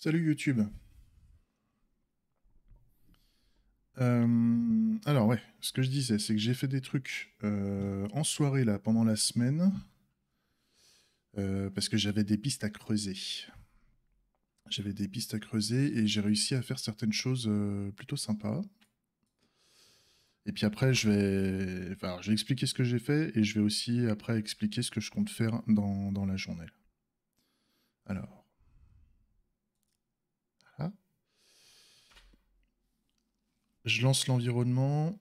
Salut YouTube. Alors ouais, ce que je disais, c'est que j'ai fait des trucs en soirée là pendant la semaine parce que j'avais des pistes à creuser. J'avais des pistes à creuser et j'ai réussi à faire certaines choses plutôt sympas. Et puis après, je vais expliquer ce que j'ai fait et je vais aussi après expliquer ce que je compte faire dans la journée. Alors, voilà. Je lance l'environnement.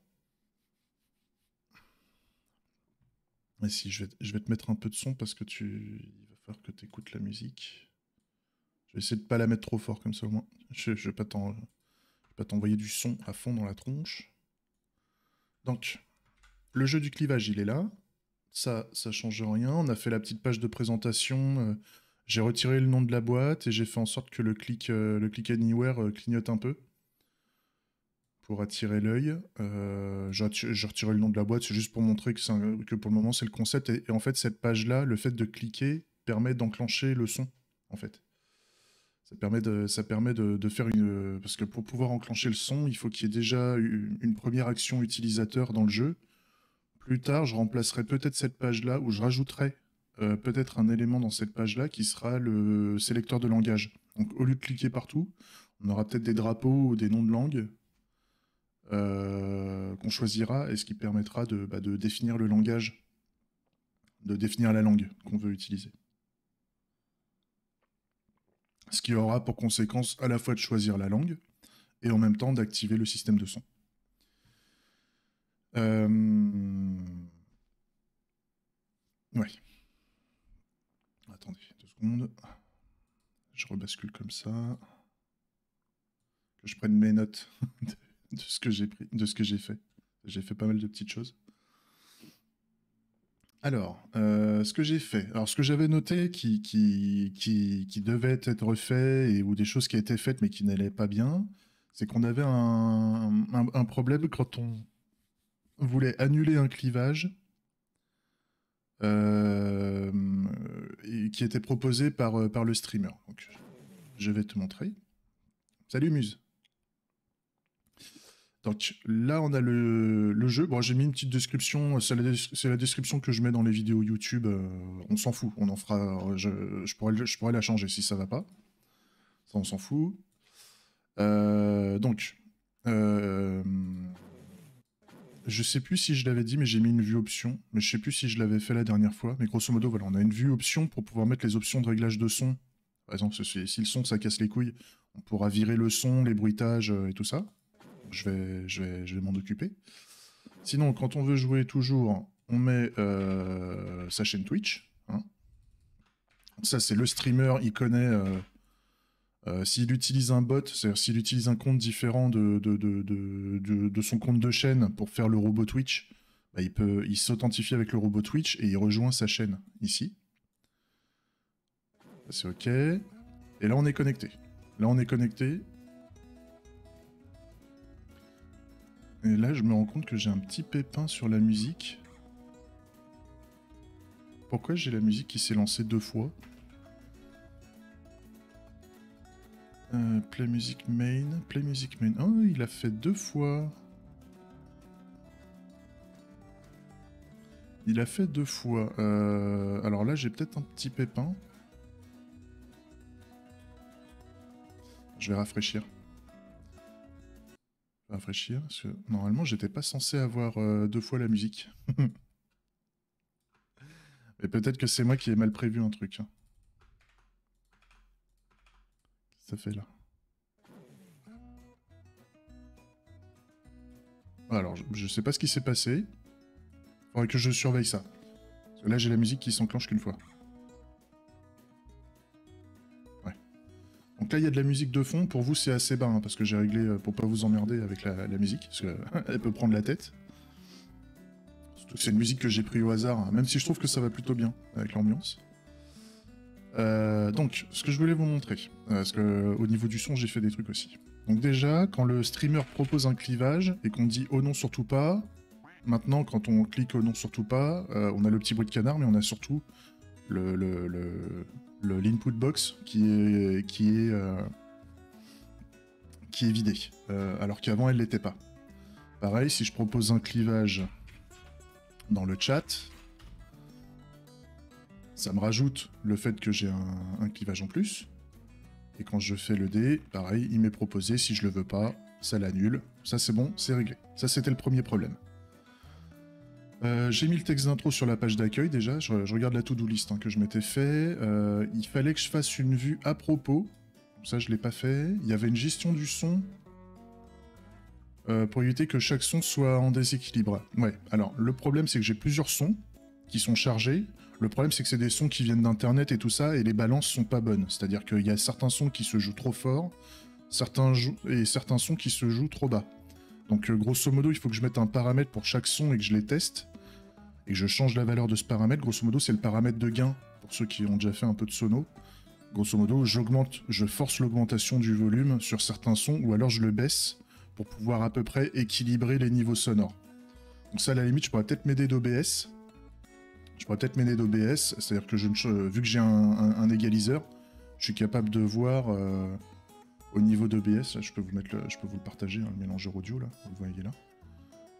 Et si je vais te mettre un peu de son parce que il va falloir que tu écoutes la musique. Je vais essayer de pas la mettre trop fort comme ça au moins. Je vais pas t'envoyer du son à fond dans la tronche. Donc, le jeu du clivage, il est là. Ça change rien. On a fait la petite page de présentation. J'ai retiré le nom de la boîte et j'ai fait en sorte que le click anywhere clignote un peu pour attirer l'œil. J'ai retiré le nom de la boîte, c'est juste pour montrer que pour le moment c'est le concept. Et en fait, cette page-là, le fait de cliquer permet d'enclencher le son, en fait. Ça permet de faire une... Parce que pour pouvoir enclencher le son, il faut qu'il y ait déjà une première action utilisateur dans le jeu. Plus tard, je remplacerai peut-être cette page-là, ou je rajouterai peut-être un élément dans cette page-là qui sera le sélecteur de langage. Donc au lieu de cliquer partout, on aura peut-être des drapeaux ou des noms de langue qu'on choisira, et ce qui permettra de définir le langage, de définir la langue qu'on veut utiliser. Ce qui aura pour conséquence à la fois de choisir la langue, et en même temps d'activer le système de son. Ouais. Attendez 2 secondes. Je rebascule comme ça. Que je prenne mes notes de ce que j'ai pris, de ce que j'ai fait. J'ai fait pas mal de petites choses. Alors, ce que j'ai fait. Alors, ce que j'avais noté qui devait être refait, ou des choses qui étaient faites mais qui n'allaient pas bien, c'est qu'on avait un problème quand on voulait annuler un clivage qui était proposé par le streamer. Donc, je vais te montrer. Salut Muse. Donc là, on a le jeu. Bon, j'ai mis une petite description. C'est la description que je mets dans les vidéos YouTube. On s'en fout. On en fera. Je pourrais la changer si ça va pas. Ça, on s'en fout. Donc, je sais plus si je l'avais dit, mais j'ai mis une vue option. Mais je sais plus si je l'avais fait la dernière fois. Mais grosso modo, voilà, on a une vue option pour pouvoir mettre les options de réglage de son. Par exemple, si le son, ça casse les couilles, on pourra virer le son, les bruitages et tout ça. Je vais m'en occuper. Sinon, quand on veut jouer toujours, on met sa chaîne Twitch. Hein. Ça, c'est le streamer, il connaît... s'il utilise un bot, c'est-à-dire s'il utilise un compte différent de son compte de chaîne pour faire le robot Twitch, bah, il s'authentifie avec le robot Twitch et il rejoint sa chaîne ici. C'est OK. Et là, on est connecté. Là, on est connecté. Et là, je me rends compte que j'ai un petit pépin sur la musique. Pourquoi j'ai la musique qui s'est lancée 2 fois? Play music main. Play music main. Oh, il a fait 2 fois. Il a fait 2 fois. Alors là, j'ai peut-être un petit pépin. Je vais rafraîchir. Rafraîchir, parce que normalement, j'étais pas censé avoir 2 fois la musique. Mais peut-être que c'est moi qui ai mal prévu un truc. Hein. Qu'est-ce que ça fait là? Alors, je sais pas ce qui s'est passé. Faudrait que je surveille ça. Parce que là, j'ai la musique qui s'enclenche qu'une fois. Ouais. Donc là, il y a de la musique de fond. Pour vous, c'est assez bas, hein, parce que j'ai réglé pour pas vous emmerder avec la musique, parce qu'elle peut prendre la tête. Surtout que c'est une musique que j'ai pris au hasard, hein, même si je trouve que ça va plutôt bien avec l'ambiance. Donc, ce que je voulais vous montrer, parce que au niveau du son, j'ai fait des trucs aussi. Donc déjà, quand le streamer propose un clivage et qu'on dit « Oh non, surtout pas », maintenant, quand on clique « Oh non, surtout pas », on a le petit bruit de canard, mais on a surtout l'input box qui est qui est vidée, alors qu'avant elle l'était pas. Pareil, si je propose un clivage dans le chat, ça me rajoute le fait que j'ai un clivage en plus. Et quand je fais le dé, pareil, il m'est proposé, si je le veux pas, ça l'annule. Ça c'est bon, c'est réglé. Ça c'était le premier problème. J'ai mis le texte d'intro sur la page d'accueil déjà, je regarde la to-do list hein, que je m'étais fait. Il fallait que je fasse une vue à propos, ça je l'ai pas fait. Il y avait une gestion du son pour éviter que chaque son soit en déséquilibre. Ouais, alors le problème c'est que j'ai plusieurs sons qui sont chargés. Le problème c'est que c'est des sons qui viennent d'internet et tout ça, et les balances sont pas bonnes. C'est-à-dire qu'il y a certains sons qui se jouent trop fort, certains sons qui se jouent trop bas. Donc grosso modo, il faut que je mette un paramètre pour chaque son et que je les teste, et que je change la valeur de ce paramètre. Grosso modo, c'est le paramètre de gain, pour ceux qui ont déjà fait un peu de sono. Grosso modo, je force l'augmentation du volume sur certains sons, ou alors je le baisse, pour pouvoir à peu près équilibrer les niveaux sonores. Donc ça, à la limite, je pourrais peut-être m'aider d'OBS. C'est-à-dire que vu que j'ai un égaliseur, je suis capable de voir au niveau d'OBS, je peux vous le partager, hein, le mélangeur audio, là, vous le voyez là.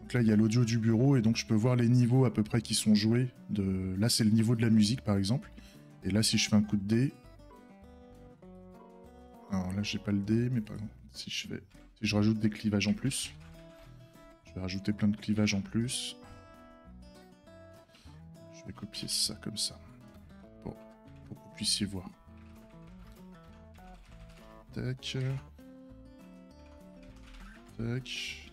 Donc là, il y a l'audio du bureau, et donc je peux voir les niveaux à peu près qui sont joués. Là, c'est le niveau de la musique, par exemple. Et là, si je fais un coup de dé... Alors là, j'ai pas le dé, mais par exemple, si je rajoute des clivages en plus, je vais rajouter plein de clivages en plus. Je vais copier ça comme ça, pour que vous puissiez voir. Tac. Tac.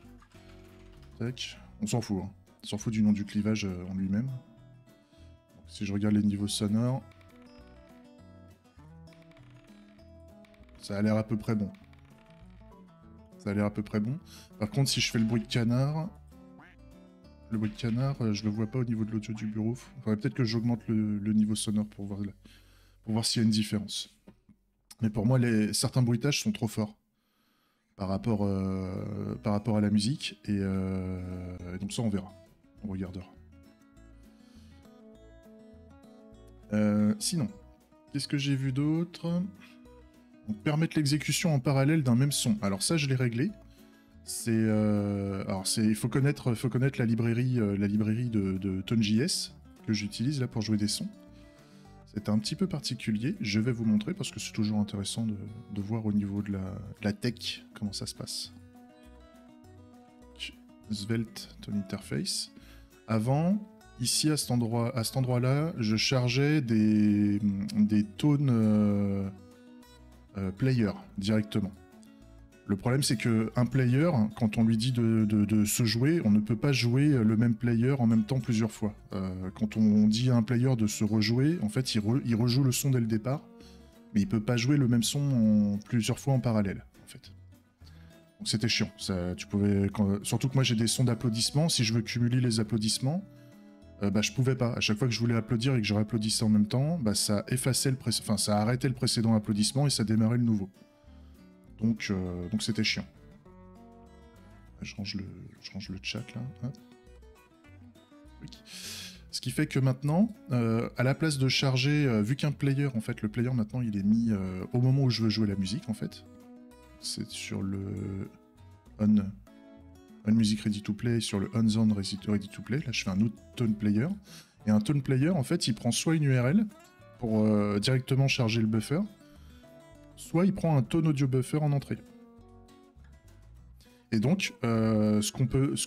Tac. On s'en fout, hein. On s'en fout du nom du clivage en lui-même. Si je regarde les niveaux sonores, ça a l'air à peu près bon. Par contre, si je fais le bruit de canard... Le bruit de canard, je le vois pas au niveau de l'audio du bureau. Faudrait peut-être que j'augmente le niveau sonore pour voir s'il y a une différence. Mais pour moi, certains bruitages sont trop forts par rapport à la musique. Et donc ça, on verra. On regardera. Sinon, qu'est-ce que j'ai vu d'autre? Permettre l'exécution en parallèle d'un même son. Alors ça, je l'ai réglé. Il faut connaître la librairie de Tone.js que j'utilise là pour jouer des sons. C'est un petit peu particulier. Je vais vous montrer parce que c'est toujours intéressant de voir au niveau de la tech comment ça se passe. Svelte Tone Interface. Avant, ici à cet endroit-là, je chargeais des tones player directement. Le problème, c'est qu'un player, quand on lui dit de se jouer, on ne peut pas jouer le même player en même temps plusieurs fois. Quand on dit à un player de se rejouer, en fait, il rejoue le son dès le départ, mais il peut pas jouer le même son plusieurs fois en parallèle, en fait. Donc c'était chiant. Surtout que moi, j'ai des sons d'applaudissements. Si je veux cumuler les applaudissements, je pouvais pas. À chaque fois que je voulais applaudir et que je réapplaudissais en même temps, ça effaçait ça arrêtait le précédent applaudissement et ça démarrait le nouveau. Donc c'était chiant. Je range le chat là. Hop. Oui. Ce qui fait que maintenant, à la place de charger, vu qu'un player, en fait, le player maintenant il est mis au moment où je veux jouer la musique en fait. C'est sur le On Music Ready to Play, sur le On Zone Ready to Play. Là je fais un autre tone player. Et un tone player en fait il prend soit une URL pour directement charger le buffer, soit il prend un tone audio buffer en entrée. Et donc, ce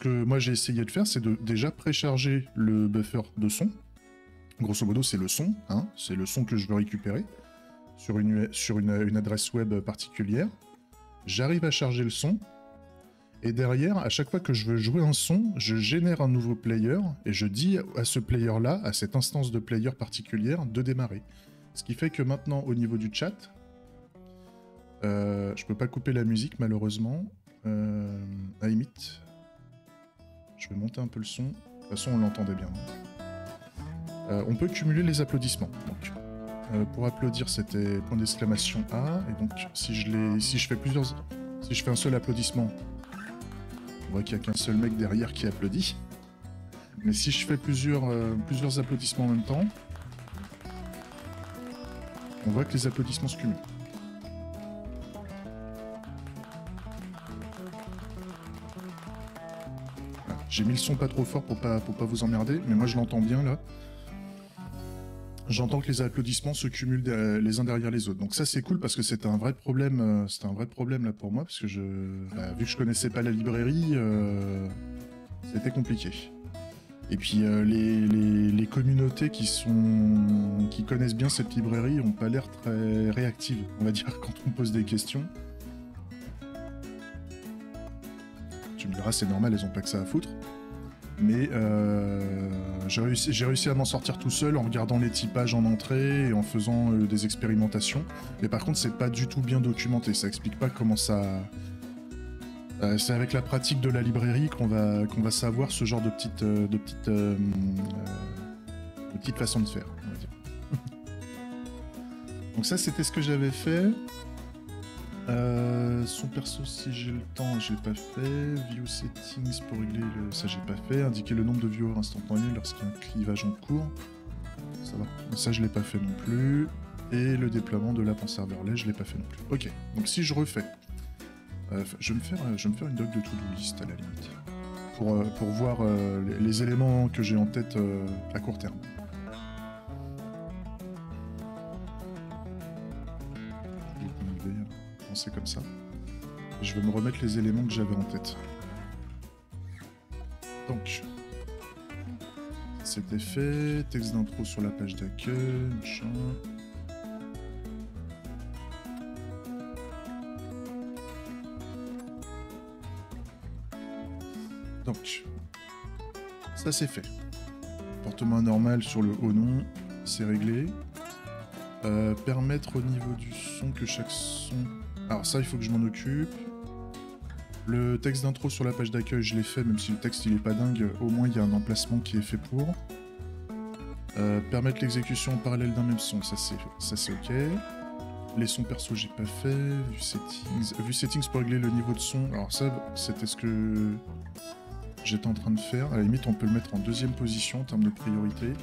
que moi j'ai essayé de faire, c'est de déjà précharger le buffer de son. Grosso modo, c'est le son, hein, c'est le son que je veux récupérer sur une adresse web particulière. J'arrive à charger le son, et derrière, à chaque fois que je veux jouer un son, je génère un nouveau player, et je dis à ce player-là, à cette instance de player particulière, de démarrer. Ce qui fait que maintenant, au niveau du chat, je peux pas couper la musique malheureusement. À limite, je vais monter un peu le son. De toute façon, on l'entendait bien. On peut cumuler les applaudissements. Donc, pour applaudir, c'était point d'exclamation A. Et donc, si je fais un seul applaudissement, on voit qu'il n'y a qu'un seul mec derrière qui applaudit. Mais si je fais plusieurs applaudissements en même temps, on voit que les applaudissements se cumulent. J'ai mis le son pas trop fort pour pas vous emmerder, mais moi je l'entends bien là. J'entends que les applaudissements se cumulent les uns derrière les autres. Donc ça c'est cool parce que c'était un vrai problème là pour moi parce que vu que je connaissais pas la librairie, c'était compliqué. Et puis les communautés qui connaissent bien cette librairie ont pas l'air très réactives, on va dire, quand on pose des questions. Tu me diras, c'est normal, elles ont pas que ça à foutre. Mais j'ai réussi à m'en sortir tout seul en regardant les typages en entrée et en faisant des expérimentations. Mais par contre, c'est pas du tout bien documenté. Ça explique pas comment ça... c'est avec la pratique de la librairie qu'on va savoir ce genre de petites façons de faire, on va dire. Donc ça, c'était ce que j'avais fait. Son perso, si j'ai le temps, j'ai pas fait. View settings pour régler ça, j'ai pas fait. Indiquer le nombre de viewers instantanés lorsqu'il y a un clivage en cours. Ça, je l'ai pas fait non plus. Et le déploiement de l'app en serverless, je l'ai pas fait non plus. Ok, donc si je refais, je vais me faire une doc de to-do list à la limite pour voir les éléments que j'ai en tête à court terme. C'est comme ça. Je vais me remettre les éléments que j'avais en tête. Donc, c'était fait. Texte d'intro sur la page d'accueil, machin. Donc, ça c'est fait. Comportement normal sur le haut nom, c'est réglé. Permettre au niveau du son que chaque son... Alors ça, il faut que je m'en occupe. Le texte d'intro sur la page d'accueil, je l'ai fait, même si le texte il est pas dingue, au moins il y a un emplacement qui est fait pour. Permettre l'exécution en parallèle d'un même son, ça c'est ok. Les sons perso, j'ai pas fait. Vue settings pour régler le niveau de son. Alors ça, c'était ce que j'étais en train de faire. À la limite, on peut le mettre en deuxième position en termes de priorité.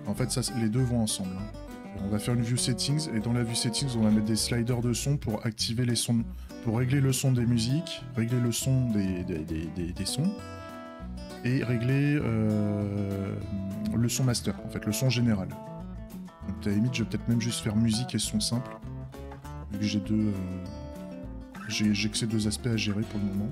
En fait, ça, les deux vont ensemble. Hein. On va faire une view settings, et dans la view settings, on va mettre des sliders de son pour activer les sons, pour régler le son des musiques, régler le son des sons, et régler le son master, en fait, le son général. Donc à la limite, je vais peut-être même juste faire musique et son simple, vu que j'ai j'ai que ces deux aspects à gérer pour le moment.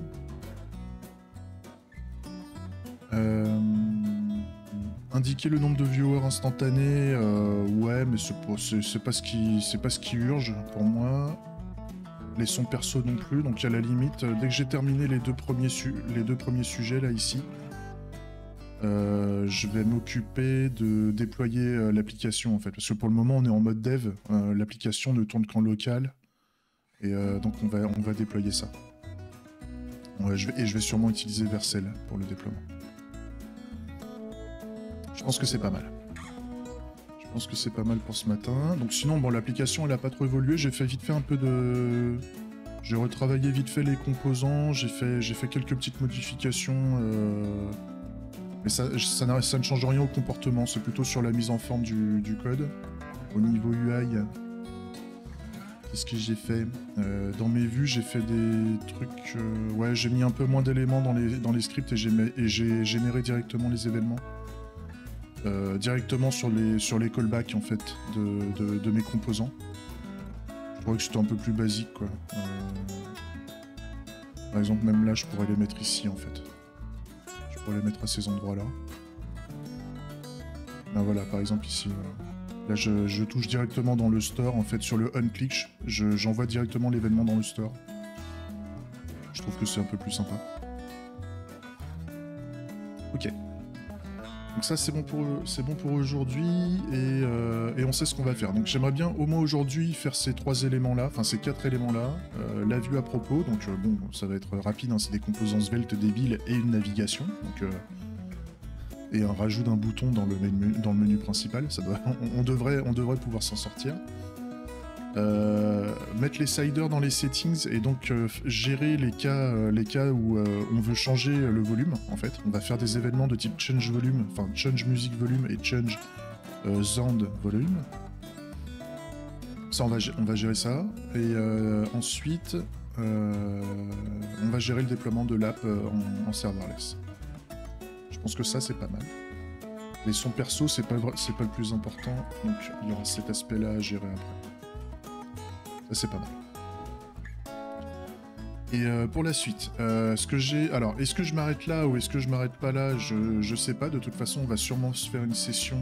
Indiquer le nombre de viewers instantanés, ouais, mais c'est pas ce qui urge pour moi. Les sons perso non plus, donc à la limite, dès que j'ai terminé les deux premiers sujets là ici, je vais m'occuper de déployer l'application en fait, parce que pour le moment on est en mode dev, l'application ne tourne qu'en local, et donc on va déployer ça. Ouais, je vais sûrement utiliser Vercel pour le déploiement. Je pense que c'est pas mal. Je pense que c'est pas mal pour ce matin. Donc sinon, bon, l'application, elle a pas trop évolué. J'ai fait vite fait un peu de... J'ai retravaillé vite fait les composants. J'ai fait quelques petites modifications. Mais ça ne change rien au comportement. C'est plutôt sur la mise en forme du code. Au niveau UI, qu'est-ce que j'ai fait dans mes vues, j'ai fait des trucs... ouais, j'ai mis un peu moins d'éléments dans les scripts et j'ai généré directement les événements. Directement sur les callbacks en fait de mes composants. Je trouvais que c'était un peu plus basique quoi. Par exemple même là je pourrais les mettre ici en fait. Je pourrais les mettre à ces endroits là. Ben voilà par exemple ici. Là je touche directement dans le store en fait sur le on-click. J'envoie directement l'événement dans le store. Je trouve que c'est un peu plus sympa. Ok. Donc ça c'est bon pour aujourd'hui et on sait ce qu'on va faire. Donc j'aimerais bien au moins aujourd'hui faire ces 3 éléments là, enfin ces 4 éléments là, la vue à propos, donc bon ça va être rapide, hein, c'est des composants svelte débiles et une navigation, donc, et un rajout d'un bouton dans le menu principal, on devrait pouvoir s'en sortir. Mettre les sliders dans les settings et donc gérer les cas où on veut changer le volume en fait. On va faire des événements de type change volume, enfin change music volume et change sound volume. Ça on va gérer ça et ensuite on va gérer le déploiement de l'app en serverless. Je pense que ça, c'est pas mal. Les sons perso, c'est pas le plus important, donc il y aura cet aspect-là à gérer après. Ça, c'est pas mal. Et pour la suite, ce que j'ai... Alors, est-ce que je m'arrête là ou est-ce que je m'arrête pas là? Je sais pas. De toute façon, on va sûrement se faire une session...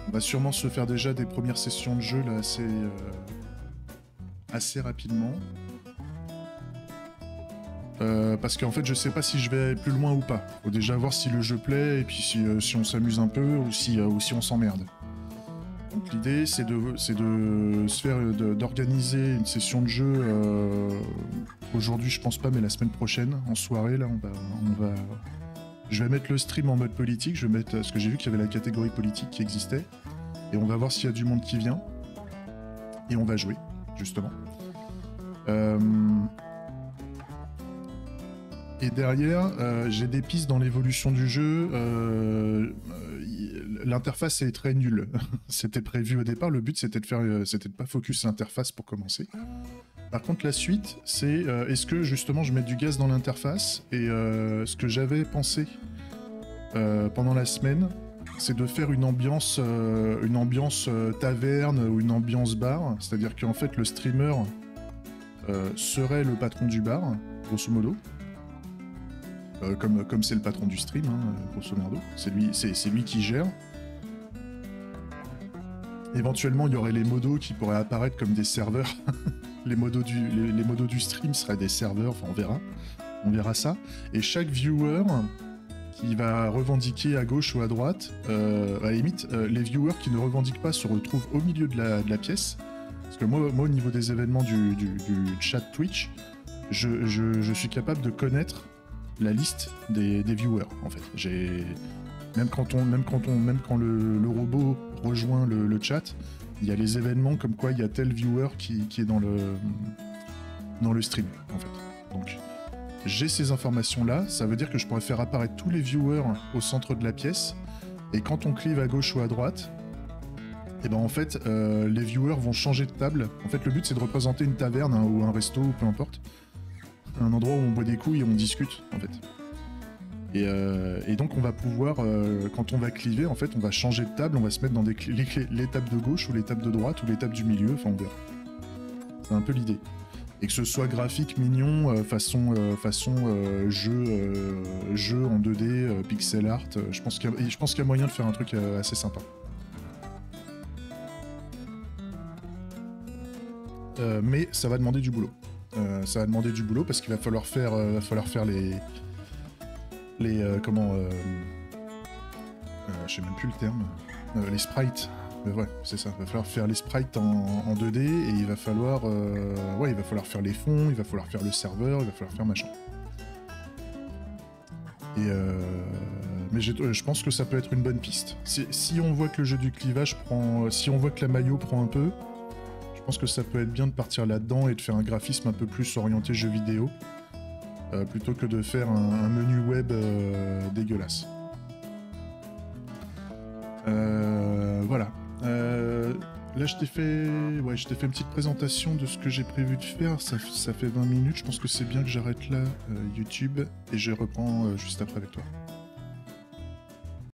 On va sûrement se faire déjà des premières sessions de jeu là assez rapidement. Parce qu'en fait, je sais pas si je vais aller plus loin ou pas. Faut déjà voir si le jeu plaît et puis si on s'amuse un peu ou si on s'emmerde. Donc l'idée, c'est d'organiser une session de jeu. Aujourd'hui, je pense pas, mais la semaine prochaine, en soirée, là, je vais mettre le stream en mode politique. Je vais mettre, parce que j'ai vu qu'il y avait la catégorie politique qui existait, et on va voir s'il y a du monde qui vient. Et on va jouer, justement. Et derrière, j'ai des pistes dans l'évolution du jeu. L'interface est très nulle. C'était prévu au départ. Le but, c'était de pas focus l'interface pour commencer. Par contre, la suite, c'est est-ce que justement je mets du gaz dans l'interface? Et ce que j'avais pensé pendant la semaine, c'est de faire une ambiance taverne ou une ambiance bar. C'est-à-dire qu'en fait, le streamer serait le patron du bar, grosso modo. Comme c'est le patron du stream, hein, grosso modo. C'est lui qui gère. Éventuellement, il y aurait les modos qui pourraient apparaître comme des serveurs. les modos du stream seraient des serveurs, enfin on verra ça. Et chaque viewer qui va revendiquer à gauche ou à droite, à la limite, les viewers qui ne revendiquent pas se retrouvent au milieu de la pièce. Parce que moi au niveau des événements du chat Twitch, je suis capable de connaître la liste des viewers, en fait. Même quand le robot rejoint le chat, il y a les événements comme quoi il y a tel viewer qui est dans le stream, en fait. Donc, j'ai ces informations-là, ça veut dire que je pourrais faire apparaître tous les viewers au centre de la pièce, et quand on clive à gauche ou à droite, et ben en fait, les viewers vont changer de table. En fait, le but, c'est de représenter une taverne, hein, ou un resto, ou peu importe. Un endroit où on boit des coups et on discute, en fait. Et donc on va pouvoir, quand on va cliver, en fait, on va changer de table, on va se mettre dans les tables de gauche ou les tables de droite ou les tables du milieu, enfin on verra. C'est un peu l'idée. Et que ce soit graphique, mignon, façon jeu en 2D, pixel art, je pense qu'il y a moyen de faire un truc assez sympa. Mais ça va demander du boulot. Ça va demander du boulot parce qu'il va falloir faire je sais même plus le terme, les sprites. Ouais, c'est ça. Il va falloir faire les sprites en 2D et il va falloir faire les fonds, il va falloir faire le serveur, il va falloir faire machin. Mais je pense que ça peut être une bonne piste. Si on voit que le jeu du clivage si on voit que la maillot prend un peu, je pense que ça peut être bien de partir là-dedans et de faire un graphisme un peu plus orienté jeu vidéo, plutôt que de faire un menu web dégueulasse. Voilà. Là, je t'ai fait une petite présentation de ce que j'ai prévu de faire. Ça fait 20 minutes. Je pense que c'est bien que j'arrête là, YouTube, et je reprends juste après avec toi.